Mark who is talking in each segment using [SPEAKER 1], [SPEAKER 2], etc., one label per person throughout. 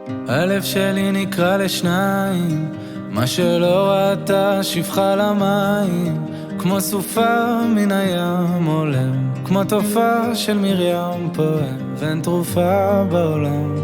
[SPEAKER 1] הלב שלי נקרע לשניים, מה שלא ראתה שפחה למים, כמו סופה מן הים עולם, כמו תופעה של מרים פועם, ואין תרופה בעולם.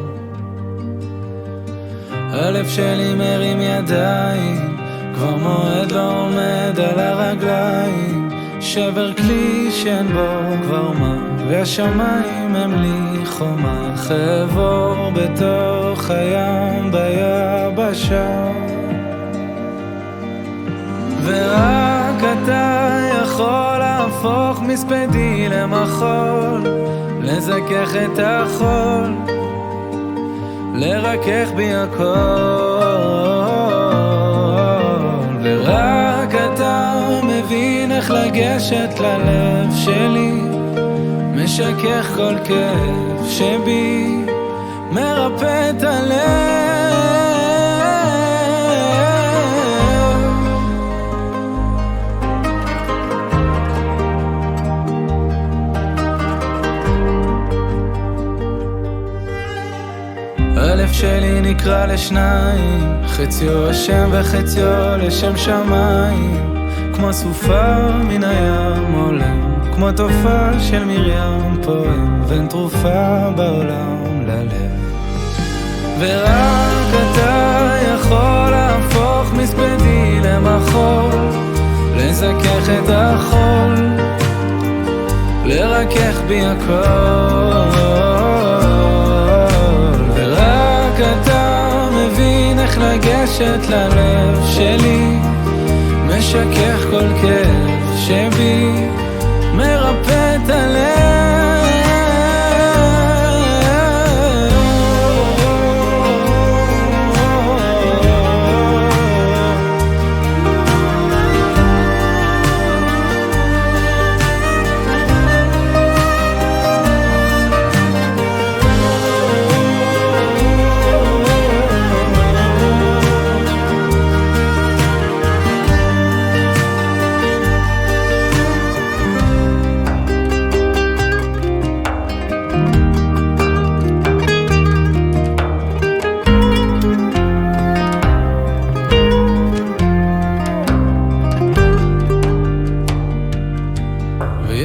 [SPEAKER 1] הלב שלי מרים ידיים, כבר מועד לא עומד על הרגליים, שבר כלי שאין בו כבר מה, והשמיים הם לי חומה, חבור בתוך הים ביבשה, ורק אתה יכול להפוך מספדי למחול, לזכך את החול, לרכך בי הכל, ורק אתה מבין איך לגשת ללב שלי, משכך כל כאב שבי, מרפא את הלב. הלב שלי נקרע לשניים, חציו השם וחציו לשם שמיים, כמו סופה מן הים עולם, כמו תופעה של מרים פועם, ואין תרופה בעולם ללב. ורק אתה יכול להפוך מספדי למחול, לזכך את החול, לרכך בי הכל, ורק אתה מבין איך לגשת ללב שלי, משכך כל כאב שבי, מרפא את הלב.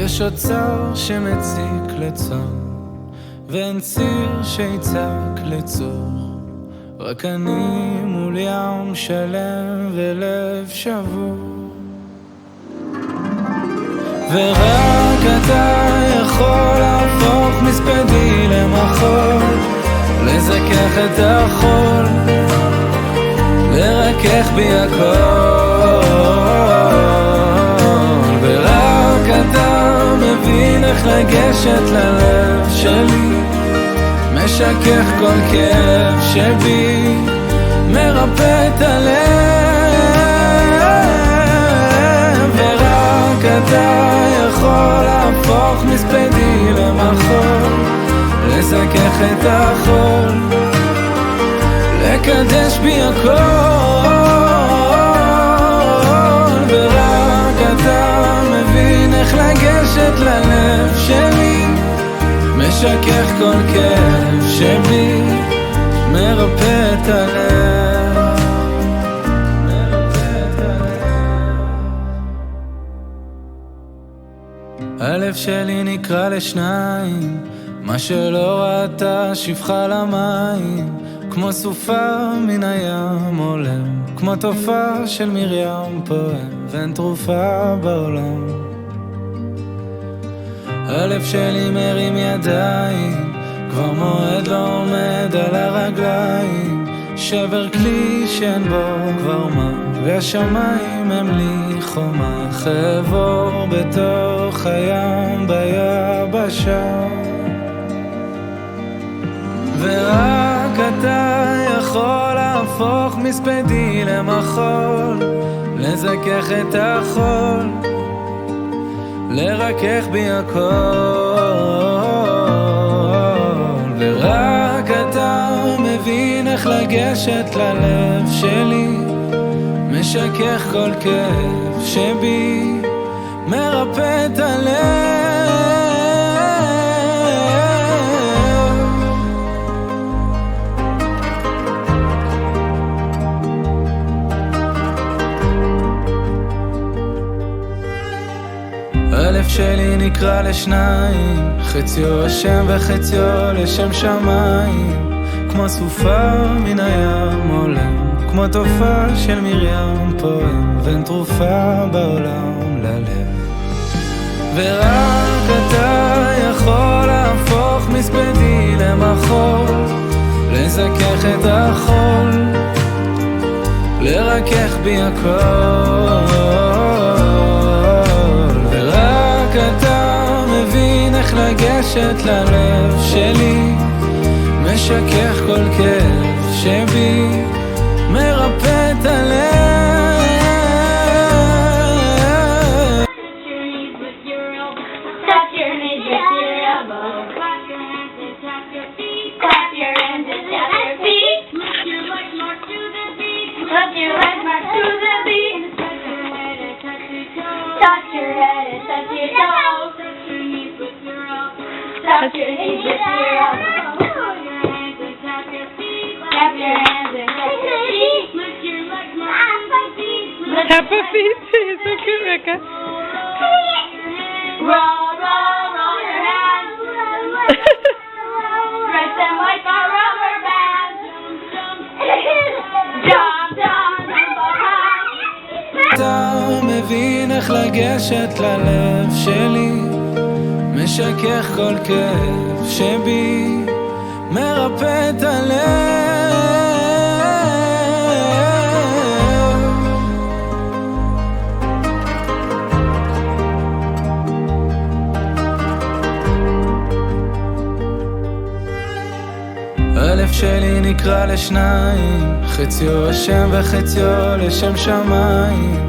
[SPEAKER 1] יש אוצר שמציק לצום, ואין ציר שיצק לצור, רק אני מול ים שלם ולב שבור, ורק אתה יכול להפוך מספדי למחול, לזכך את החול, לרכך בי הכל, ורק אתה מבין איך לגשת ללב שלי, משכך כל כאב שבי, מרפא את הלב, ורק אתה יכול להפוך מספדי למחול, לזכך את החול, לקדש בי הכל, ורק אתה מבין איך לגשת ללב שלי, משכך כל כאב שבי, מרפא את הלב, מרפא את הלב. הלב שלי נקרע לשניים, מה שלא ראתה שפחה למים, כמו סופה מן הים עולם, כמו תופעה של מרים פועם, ואין תרופה בעולם. הלב שלי מרים ידיים, כבר מועד לא עומד על הרגליים, שבר כלי שאין בו כבר מה, והשמיים הם לי חומה, חבור בתוך הים ביבשה, ורק אתה יכול להפוך מספדי למחול, לזכך את החול, לרכך בי הכל, ורק אתה מבין איך לגשת ללב שלי, משכך כל כאב שבי, מרפא את הלב. נקרא לשניים, חציו השם וחציו לשם שמיים. כמו סופה מן הים עולם, כמו תופעה של מרים פועם, ואין תרופה בעולם ללב. ורק אתה יכול להפוך מספדי למחול, לזכך את החול, לרכך בי הכל. ורק אתה מבין איך לגשת ללב שלי, משכך כל כאב שבי, מרפא את הלב.
[SPEAKER 2] Touch your knees with your elbows. Clap your hands and tap your feet. Clap your hands and tap your feet. Lift your legs, march to the beat. Lift your legs, march to the beat. Touch your head and touch your toes. Touch your head and touch your toes. Touch your knees with your elbows. Touch your knees with your elbows. Clap your hands and tap your feet. Clap your hands and tap your feet. Lift your legs, march to the beat.
[SPEAKER 3] Tap a feet, it's okay, Rebecca.
[SPEAKER 2] Roll, roll, roll your hands. Stretch them like a rubber band. Jump, jump, jump,
[SPEAKER 1] אתה מבין איך לגשת ללב שלי, משכך כל כאב שבי, מרפא את הלב. הלב שלי נקרא לשניים, חציו השם וחציו לשם שמיים.